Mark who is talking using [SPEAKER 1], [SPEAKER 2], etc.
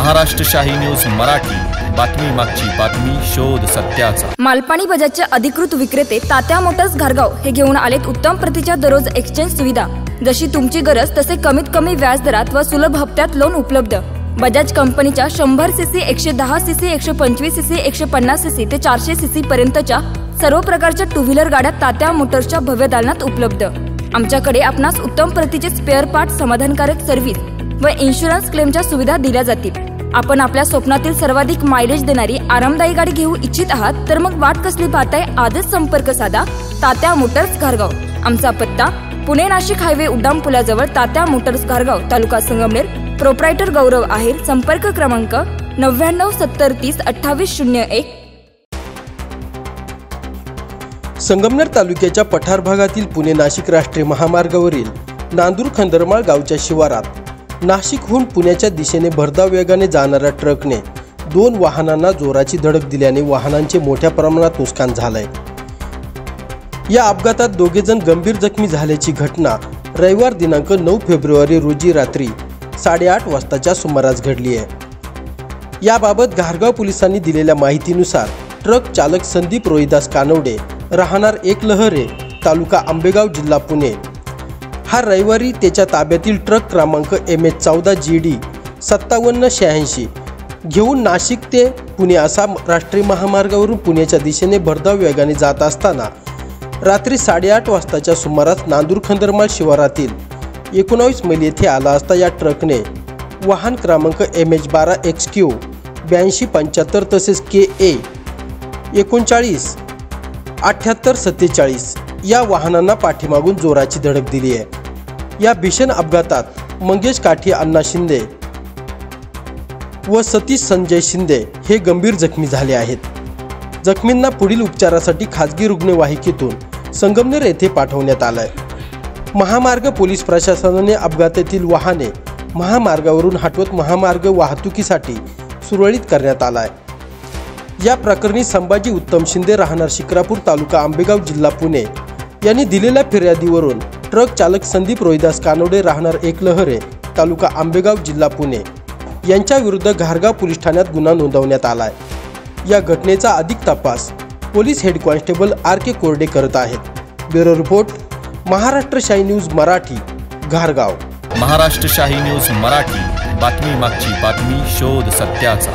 [SPEAKER 1] Maharashtrashahi news Marathi, बातमी मागची बातमी, शोध सत्याचा।
[SPEAKER 2] मालपाणी बजाजचे अधिकृत विक्रेते तात्या मोटर्स घारगाव हे घेऊन आलेत उत्तम प्रतीच्या दररोज एक्सचेंज सुविधा। जशी तुमची गरज तसे कमीत कमी व्याज दरात व सुलभ हप्त्यात लोन उपलब्ध। बजाज कंपनीच्या 100 सीसी, 110 सीसी, 125 सीसी, 150 सीसी ते 400 सीसी पर्यंतच्या सर्व प्रकारच्या टू व्हीलर गाड्या तात्या मोटर्सच्या भव्य दालनात उपलब्ध। आमच्याकडे आपणास उत्तम प्रतीचे स्पेअर पार्ट, समाधानकारक सर्व्हिस व इन्शुरन्स क्लेमच्या सुविधा दिल्या जातील। आपण आपल्या स्वप्नातील सर्वाधिक मायलेज देणारी आरामदायी गाडी घेऊ इच्छित आहात तर मग वाट कसली पाहताय? आजच संपर्क साधा तात्या मोटर्स घारगाव। आमचा पत्ता पुणे नाशिक हायवे उड्डाण पुलाजवळ तात्या मोटर्स घारगाव, तालुका संगमनेर। प्रोप्रायटर गौरव आहेर। संपर्क क्रमांक 99 70 30 28 01।
[SPEAKER 3] संगमनेर तालुक्याच्या पठार भागातील पुणे नाशिक राष्ट्रीय महामार्गावरील नांदूर खंदरमाळ गावच्या शिवारात नाशिकहून पुण्याच्या दिशेने भरधाव वेगाने जाणाऱ्या ट्रकने 2 वाहनांना जोराची धडक दिल्याने वाहनांचे मोठ्या प्रमाणात नुकसान झालंय। या अपघातात दोघे जण गंभीर जखमी झाल्याची घटना रविवार दिनांक 9 फेब्रुवारी रोजी रात्री 8:30 वाजताच्या सुमारास घडली आहे। याबाबत घारगाव पोलिसांनी दिलेल्या माहितीनुसार ट्रक चालक संदीप रोहिदास कानवडे, राहणार एकलहरे, तालुका आंबेगाव, जिल्हा पुणे, हा रविवारी त्याच्या ताब्यातील ट्रक क्रमांक MH14 GD 5786 घेऊन नाशिक ते पुणे असा राष्ट्रीय महामार्गावरून पुण्याच्या दिशेने भरधाव वेगाने जात असताना रात्री 8:30 वाजताच्या सुमारास नांदूर खंदरमाळ शिवारातील 19 मैल येथे आला असता या ट्रकने वाहन क्रमांक MH12 XQ 8275 तसेच KA 39 78 47 या वाहनांना पाठीमागून जोराची धडक दिली आहे। या भीषण अपघातात मंगेश काठी अण्णा शिंदे व सतीश संजय शिंदे हे गंभीर जखमी झाले आहेत। जखमींना पुढील उपचारासाठी खासगी रुग्णवाहिकेतून संगमनेर येथे पाठवण्यात आलंय। महामार्ग पोलीस प्रशासनाने अपघातातील वाहने महामार्गावरून हटवत महामार्ग वाहतुकीसाठी सुरळीत करण्यात आलाय। या प्रकरणी संभाजी उत्तम शिंदे, राहणार शिक्रापूर, तालुका आंबेगाव, जिल्हा पुणे यांनी दिलेल्या फिर्यादीवरून ट्रक चालक संदीप रोहिदास कानवडे, राहणार एकलहरे, तालुका आंबेगाव, जिल्हा पुणे यांच्या विरुद्ध घारगाव पोलीस ठाण्यात गुन्हा नोंदवण्यात आलाय। या घटनेचा अधिक तपास पोलीस हेड कॉन्स्टेबल RK कोरडे करत आहेत। Bureau report, Maharashtrashahi news Marathi, घारगाव।
[SPEAKER 1] महाराष्ट्रशाही न्यूज मराठी, बातमी मागची बातमी, शोध सत्याचा।